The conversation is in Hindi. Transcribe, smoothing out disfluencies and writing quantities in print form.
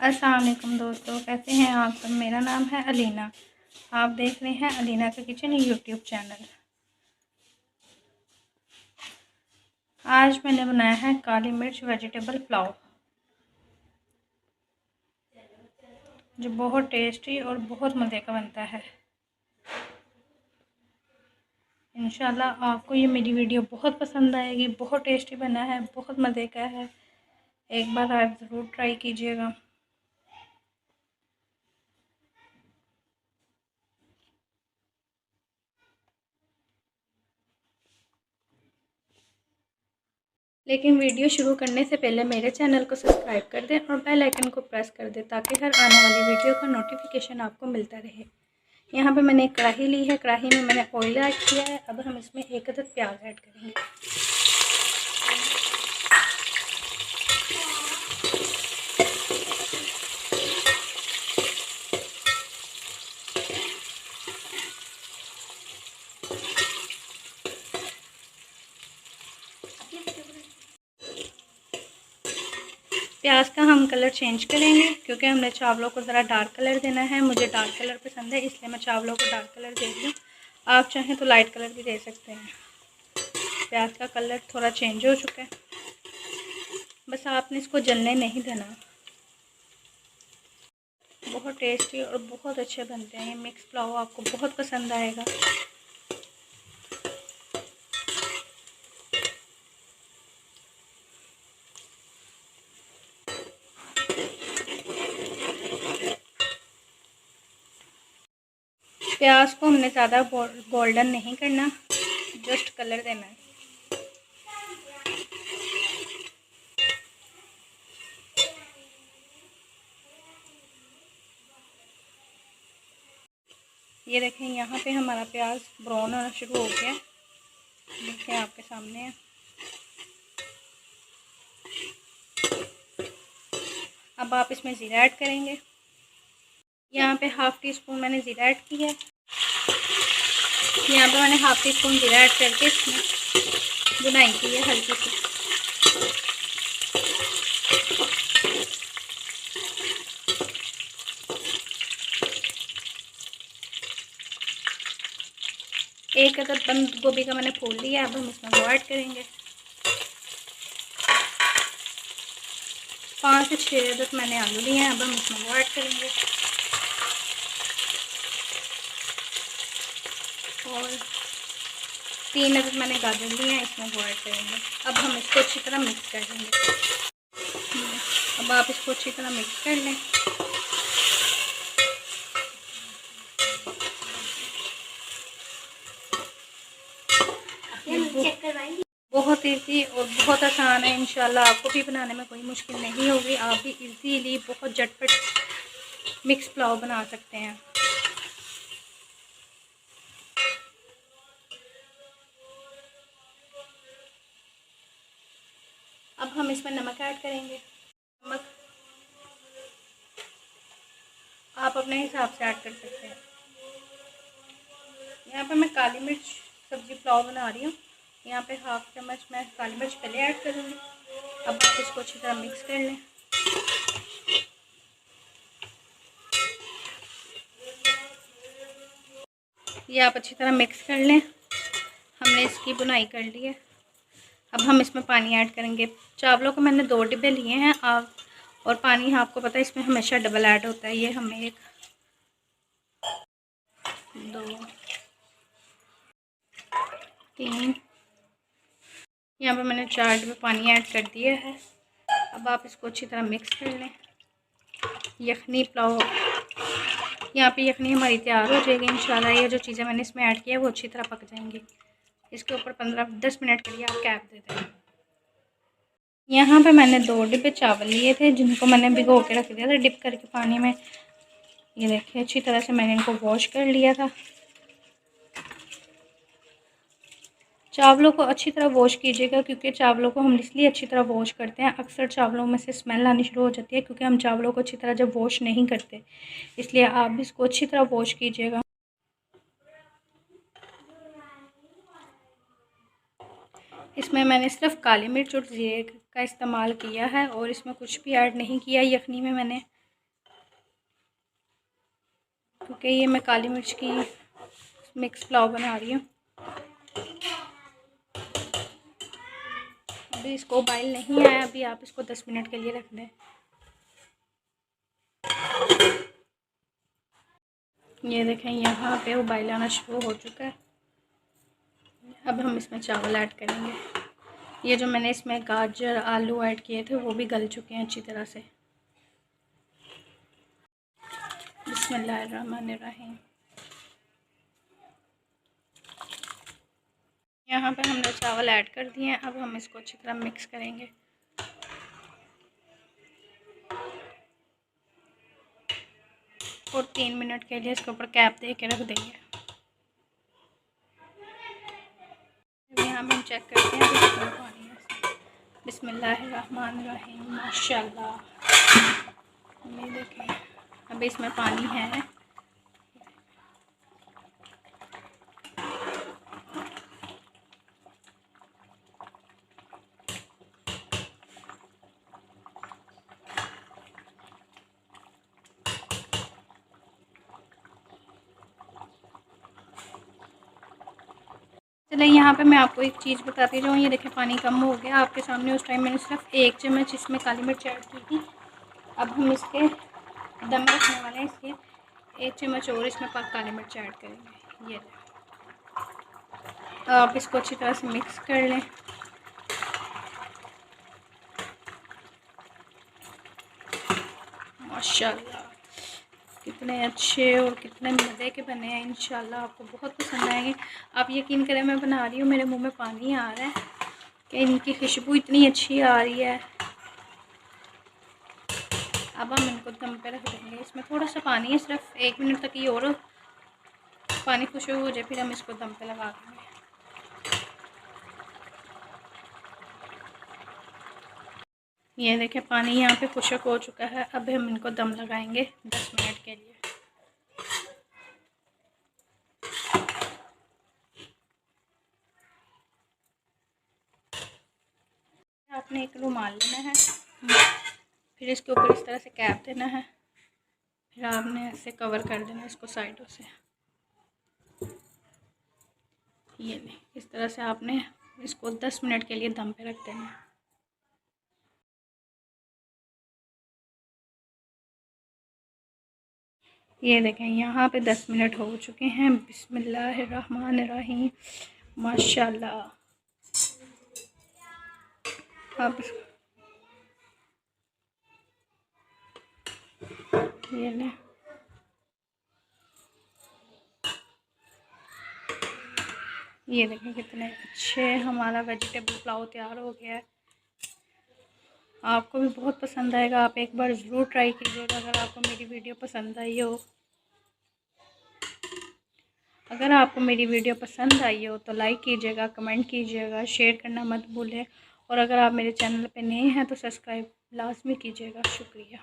अस्सलाम वालेकुम दोस्तों, कैसे हैं आप सब। मेरा नाम है अलीना। आप देख रहे हैं अलीना का किचन यूट्यूब चैनल। आज मैंने बनाया है काली मिर्च वेजिटेबल पुलाव, जो बहुत टेस्टी और बहुत मज़े का बनता है। इंशाल्लाह आपको ये मेरी वीडियो बहुत पसंद आएगी। बहुत टेस्टी बना है, बहुत मज़े का है। एक बार आप ज़रूर ट्राई कीजिएगा। लेकिन वीडियो शुरू करने से पहले मेरे चैनल को सब्सक्राइब कर दें और बेल आइकन को प्रेस कर दें, ताकि हर आने वाली वीडियो का नोटिफिकेशन आपको मिलता रहे। यहाँ पे मैंने एक कढ़ाई ली है, कढ़ाई में मैंने ऑयल ऐड किया है। अब हम इसमें एक अदद प्याज ऐड करेंगे। प्याज का हम कलर चेंज करेंगे, क्योंकि हमने चावलों को ज़रा डार्क कलर देना है। मुझे डार्क कलर पसंद है, इसलिए मैं चावलों को डार्क कलर दे रही हूँ। आप चाहें तो लाइट कलर भी दे सकते हैं। प्याज का कलर थोड़ा चेंज हो चुका है, बस आपने इसको जलने नहीं देना। बहुत टेस्टी और बहुत अच्छे बनते हैं ये मिक्स पुलाव, आपको बहुत पसंद आएगा। प्याज को हमने ज़्यादा गोल्डन नहीं करना, जस्ट कलर देना है। ये देखें, यहाँ पे हमारा प्याज ब्राउन होना शुरू हो गया। देखें, आपके सामने है। अब आप इसमें ज़ीरा ऐड करेंगे। यहाँ पे हाफ़ टी स्पून मैंने ज़ीरा ऐड किया है। यहाँ पे मैंने हाफ़ टी स्पून ज़ीरा ऐड करके इसमें बुनाई की है हल्की सी। एक अदद बंद गोभी का मैंने फूल लिया। अब हम इसमें वो ऐड करेंगे। 5 से 6 अदद मैंने आलू लिए हैं। अब हम इसमें वो ऐड करेंगे और 3 अदद मैंने गाजर लिए हैं, इसमें वो ऐड करेंगे। अब हम इसको अच्छी तरह मिक्स कर देंगे। अब आप इसको अच्छी तरह मिक्स कर लें। बहुत इजी और बहुत आसान है। इंशाल्लाह आपको भी बनाने में कोई मुश्किल नहीं होगी। आप भी इजीली बहुत झटपट मिक्स पुलाव बना सकते हैं। अब हम इसमें नमक ऐड करेंगे। नमक आप अपने हिसाब से ऐड कर सकते हैं। यहाँ पे मैं काली मिर्च सब्ज़ी पुलाव बना रही हूँ। यहाँ पे हाफ़ चम्मच मैं काली मिर्च पहले ऐड करूँगी। अब आप इसको अच्छी तरह मिक्स कर लें। ये आप अच्छी तरह मिक्स कर लें। हमने इसकी बुनाई कर ली है। अब हम इसमें पानी ऐड करेंगे। चावलों को मैंने 2 डिब्बे लिए हैं आप, और पानी आपको पता है इसमें हमेशा डबल ऐड होता है। ये हमें 1 2 3 यहाँ पे मैंने 4 डिब्बे पानी ऐड कर दिया है। अब आप इसको अच्छी तरह मिक्स कर लें। यखनी पुलाव, यहाँ पे यखनी हमारी तैयार हो जाएगी इंशाल्लाह। ये जो चीज़ें मैंने इसमें ऐड किया है वो अच्छी तरह पक जाएंगी। इसके ऊपर 15-10 मिनट के लिए आप कैप दे दें। यहाँ पे मैंने 2 डिब्बे चावल लिए थे, जिनको मैंने भिगो के रख दिया था डिप करके पानी में। ये देखिए, अच्छी तरह से मैंने इनको वॉश कर लिया था। चावलों को अच्छी तरह वॉश कीजिएगा, क्योंकि चावलों को हम इसलिए अच्छी तरह वॉश करते हैं, अक्सर चावलों में से स्मेल आनी शुरू हो जाती है, क्योंकि हम चावलों को अच्छी तरह जब वॉश नहीं करते। इसलिए आप भी इसको अच्छी तरह वॉश कीजिएगा। इसमें मैंने सिर्फ काली मिर्च और जीरे का इस्तेमाल किया है, और इसमें कुछ भी ऐड नहीं किया यखनी में मैंने। क्योंकि ये मैं काली मिर्च की मिक्स पुलाव बना रही हूँ। अभी इसको उबाइल नहीं आया, अभी आप इसको 10 मिनट के लिए रख दें। ये देखें यहाँ पे उबाइल आना शुरू हो चुका है। अब हम इसमें चावल ऐड करेंगे। ये जो मैंने इसमें गाजर आलू ऐड किए थे वो भी गल चुके हैं अच्छी तरह से। बिस्मिल्लाहिर्रहमानिर्रहीम। यहाँ पे हमने चावल ऐड कर दिए हैं। अब हम इसको अच्छी तरह मिक्स करेंगे। और 3 मिनट के लिए इसके ऊपर कैप दे के रख देंगे। यहाँ पे हम चेक करते हैं कितना पानी है। बिस्मिल्लाहिर्रहमानिर्रहीम। माशाल्लाह, ये देखें अब इसमें पानी है। चलिए यहाँ पे मैं आपको एक चीज़ बताती जाऊँ। ये देखें पानी कम हो गया आपके सामने। उस टाइम मैंने सिर्फ 1 चम्मच इसमें काली मिर्च ऐड की थी। अब हम इसके दम रखने वाले हैं, इसलिए 1 चम्मच और इसमें काली मिर्च ऐड करेंगे। ये आप इसको अच्छी तरह से मिक्स कर लें। माशाल्लाह कितने अच्छे और कितने मज़े के बने हैं। इंशाल्लाह आपको बहुत पसंद आएंगे। आप यकीन करें मैं बना रही हूँ, मेरे मुंह में पानी आ रहा है कि इनकी खुशबू इतनी अच्छी आ रही है। अब हम इनको दम पे रख देंगे। इसमें थोड़ा सा पानी है, सिर्फ 1 मिनट तक ही और पानी खुशबू हो जाए, फिर हम इसको दम पे लगा देंगे। ये देखें पानी यहाँ पे खुशक हो चुका है। अब हम इनको दम लगाएंगे 10 मिनट के लिए। आपने एक रुमाल लेना है, फिर इसके ऊपर इस तरह से कैप देना है, फिर आपने ऐसे कवर कर देना इसको साइडों से। ये नहीं, इस तरह से आपने इसको 10 मिनट के लिए दम पे रख देना है। ये देखें यहाँ पे 10 मिनट हो चुके हैं। बिस्मिल्लाहिर्रहमानिर्रहीम। माशाल्लाह। अब ये लें, ये देखें कितने अच्छे हमारा वेजिटेबल पुलाव तैयार हो गया है। आपको भी बहुत पसंद आएगा। आप एक बार ज़रूर ट्राई कीजिएगा अगर आपको मेरी वीडियो पसंद आई हो। अगर आपको मेरी वीडियो पसंद आई हो तो लाइक कीजिएगा, कमेंट कीजिएगा, शेयर करना मत भूलें। और अगर आप मेरे चैनल पे नए हैं तो सब्सक्राइब लाजमी कीजिएगा। शुक्रिया।